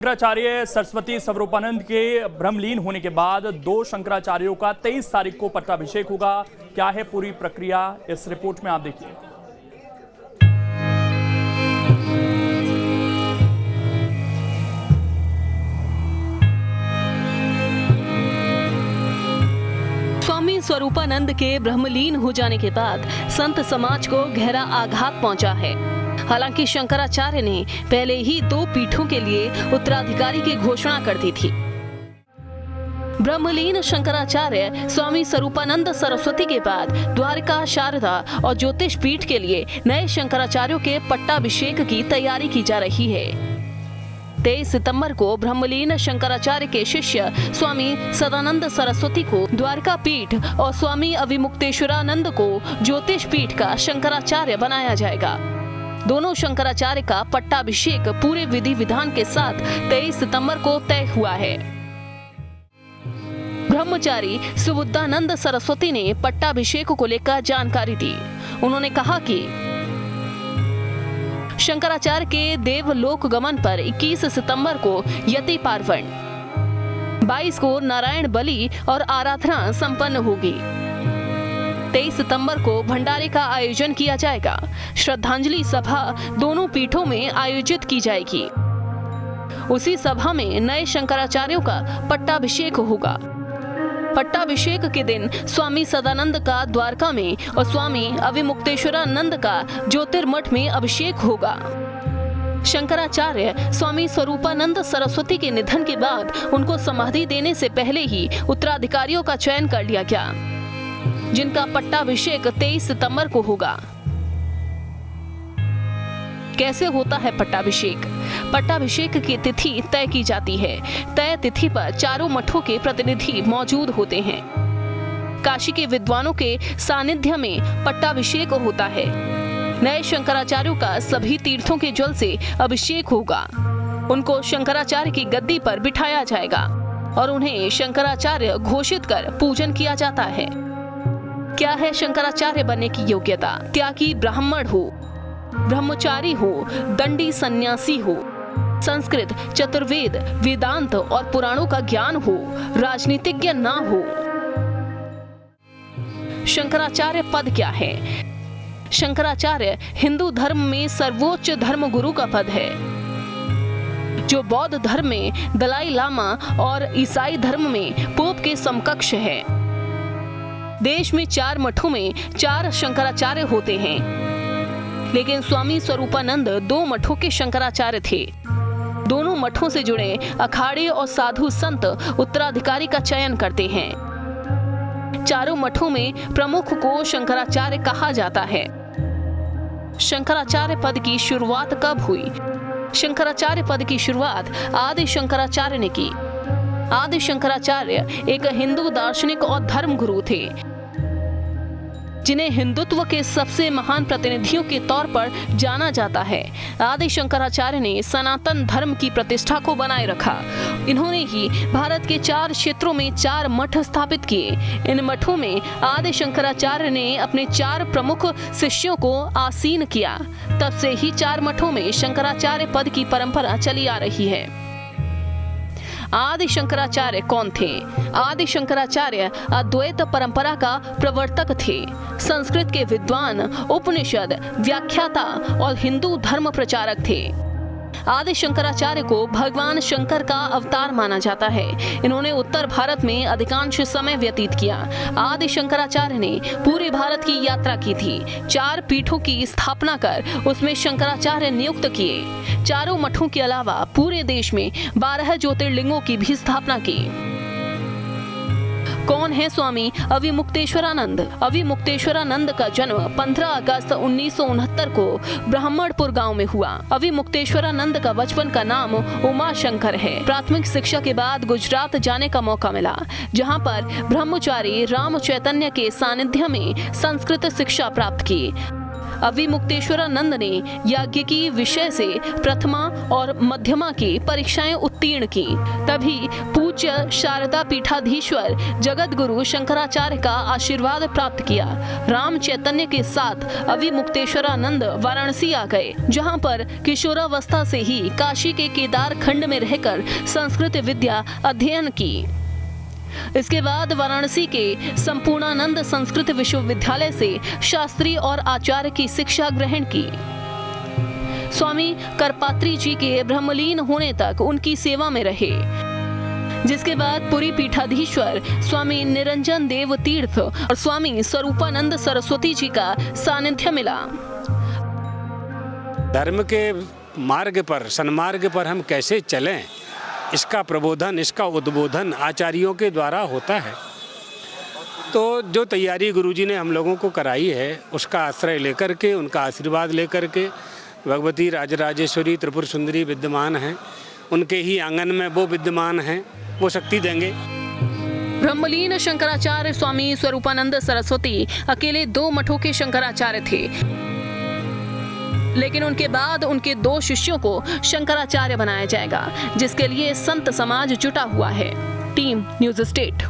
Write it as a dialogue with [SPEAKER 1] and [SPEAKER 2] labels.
[SPEAKER 1] शंकराचार्य सरस्वती स्वरूपानंद के ब्रह्मलीन होने के बाद 2 शंकराचार्यों का 23 तारीख को पट्टाभिषेक होगा। क्या है पूरी प्रक्रिया, इस रिपोर्ट में आप देखिए।
[SPEAKER 2] स्वामी स्वरूपानंद के ब्रह्मलीन हो जाने के बाद संत समाज को गहरा आघात पहुंचा है। हालांकि शंकराचार्य ने पहले ही 2 पीठों के लिए उत्तराधिकारी की घोषणा कर दी थी। ब्रह्मलीन शंकराचार्य स्वामी स्वरूपानंद सरस्वती के बाद द्वारका, शारदा और ज्योतिष पीठ के लिए नए शंकराचार्यों के पट्टाभिषेक की तैयारी की जा रही है। 23 सितंबर को ब्रह्मलीन शंकराचार्य के शिष्य स्वामी सदानंद सरस्वती को द्वारका पीठ और स्वामी अविमुक्तेश्वरानंद को ज्योतिष पीठ का शंकराचार्य बनाया जाएगा। दोनों शंकराचार्य का पट्टाभिषेक पूरे विधि विधान के साथ 23 सितंबर को तय हुआ है। ब्रह्मचारी सुबुद्धानंद सरस्वती ने पट्टाभिषेक को लेकर जानकारी दी। उन्होंने कहा कि शंकराचार्य के देवलोक गमन पर 21 सितंबर को यति पार्वण, 22 को नारायण बलि और आराधना संपन्न होगी। 23 सितंबर को भंडारे का आयोजन किया जाएगा। श्रद्धांजलि सभा दोनों पीठों में आयोजित की जाएगी। उसी सभा में नए शंकराचार्यों का पट्टाभिषेक होगा। पट्टाभिषेक के दिन स्वामी सदानंद का द्वारका में और स्वामी अविमुक्तेश्वरानंद का ज्योतिर्मठ में अभिषेक होगा। शंकराचार्य स्वामी स्वरूपानंद सरस्वती के निधन के बाद उनको समाधि देने से पहले ही उत्तराधिकारियों का चयन कर लिया गया, जिनका पट्टाभिषेक 23 सितंबर को होगा। कैसे होता है पट्टाभिषेक? पट्टाभिषेक की तिथि तय की जाती है। तय तिथि पर चारों मठों के प्रतिनिधि मौजूद होते हैं। काशी के विद्वानों के सानिध्य में पट्टाभिषेक होता है। नए शंकराचार्यों का सभी तीर्थों के जल से अभिषेक होगा। उनको शंकराचार्य की गद्दी पर बिठाया जाएगा और उन्हें शंकराचार्य घोषित कर पूजन किया जाता है। क्या है शंकराचार्य बनने की योग्यता? त्यागी ब्राह्मण हो, ब्रह्मचारी हो, दंडी सन्यासी हो, संस्कृत, चतुर्वेद, वेदांत और पुराणों का ज्ञान हो, राजनीतिज्ञ ना हो। शंकराचार्य पद क्या है? शंकराचार्य हिंदू धर्म में सर्वोच्च धर्म गुरु का पद है, जो बौद्ध धर्म में दलाई लामा और ईसाई धर्म में पोप के समकक्ष है। देश में 4 मठों में 4 शंकराचार्य होते हैं, लेकिन स्वामी स्वरूपानंद 2 मठों के शंकराचार्य थे। दोनों मठों से जुड़े अखाड़े और साधु संत उत्तराधिकारी का चयन करते हैं। चारों मठों में प्रमुख को शंकराचार्य कहा जाता है। शंकराचार्य पद की शुरुआत कब हुई? शंकराचार्य पद की शुरुआत आदि शंकराचार्य ने की। आदि शंकराचार्य एक हिंदू दार्शनिक और धर्म गुरु थे, जिन्हें हिंदुत्व के सबसे महान प्रतिनिधियों के तौर पर जाना जाता है। आदि शंकराचार्य ने सनातन धर्म की प्रतिष्ठा को बनाए रखा। इन्होंने ही भारत के 4 क्षेत्रों में 4 मठ स्थापित किए। इन मठों में आदि शंकराचार्य ने अपने 4 प्रमुख शिष्यों को आसीन किया। तब से ही 4 मठों में शंकराचार्य पद की परंपरा चली आ रही है। आदि शंकराचार्य कौन थे? आदि शंकराचार्य अद्वैत परंपरा का प्रवर्तक थे। संस्कृत के विद्वान, उपनिषद व्याख्याता और हिंदू धर्म प्रचारक थे। आदि शंकराचार्य को भगवान शंकर का अवतार माना जाता है। इन्होंने उत्तर भारत में अधिकांश समय व्यतीत किया। आदि शंकराचार्य ने पूरे भारत की यात्रा की थी। 4 पीठों की स्थापना कर उसमें शंकराचार्य नियुक्त किए। चारों मठों के अलावा पूरे देश में 12 ज्योतिर्लिंगों की भी स्थापना की। कौन है स्वामी अविमुक्तेश्वरानंद? अविमुक्तेश्वरानंद का जन्म 15 अगस्त 1969 को ब्राह्मणपुर गांव में हुआ। अविमुक्तेश्वरानंद का बचपन का नाम उमा शंकर है। प्राथमिक शिक्षा के बाद गुजरात जाने का मौका मिला, जहां पर ब्रह्मचारी राम चैतन्य के सानिध्य में संस्कृत शिक्षा प्राप्त की। अविमुक्तेश्वरानंद ने याज्ञिकी विषय से प्रथमा और मध्यमा की परीक्षाएं उत्तीर्ण की। तभी पूज्य शारदा पीठाधीश्वर जगत गुरु शंकराचार्य का आशीर्वाद प्राप्त किया। राम चैतन्य के साथ अविमुक्तेश्वरानंद वाराणसी आ गए, जहां पर किशोरावस्था से ही काशी के केदार खंड में रहकर संस्कृत विद्या अध्ययन की। इसके बाद वाराणसी के संपूर्णानंद संस्कृत विश्वविद्यालय से शास्त्री और आचार्य की शिक्षा ग्रहण की। स्वामी करपात्री जी के ब्रह्मलीन होने तक उनकी सेवा में रहे, जिसके बाद पुरी पीठाधीश्वर स्वामी निरंजन देव तीर्थ और स्वामी स्वरूपानंद सरस्वती जी का सानिध्य मिला।
[SPEAKER 3] धर्म के मार्ग पर, सन्मार्ग पर हम कैसे चलें, इसका प्रबोधन, इसका उद्बोधन आचार्यों के द्वारा होता है। तो जो तैयारी गुरुजी ने हम लोगों को कराई है, उसका आश्रय लेकर के, उनका आशीर्वाद लेकर के, भगवती राजराजेश्वरी त्रिपुर सुंदरी विद्यमान हैं, उनके ही आंगन में वो विद्यमान हैं, वो शक्ति देंगे।
[SPEAKER 2] ब्रह्मलीन शंकराचार्य स्वामी स्वरूपानंद सरस्वती अकेले 2 मठों के शंकराचार्य थे, लेकिन उनके बाद उनके 2 शिष्यों को शंकराचार्य बनाया जाएगा, जिसके लिए संत समाज जुटा हुआ है। Team news state.